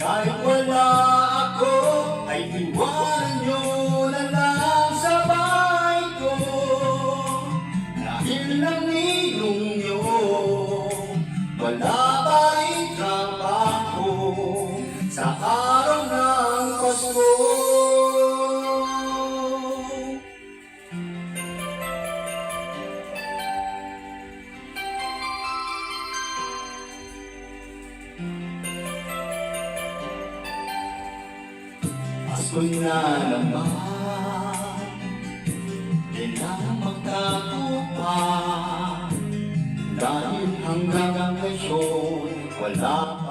Kahit wala ako, ay iwanan nyo na lang sa bahay ko. Dahil lang ninyo, wala pa rin trabaho sa araw ng Pasko. Pasko na naman, kailangan magtagupa, dahil hanggang ngayon wala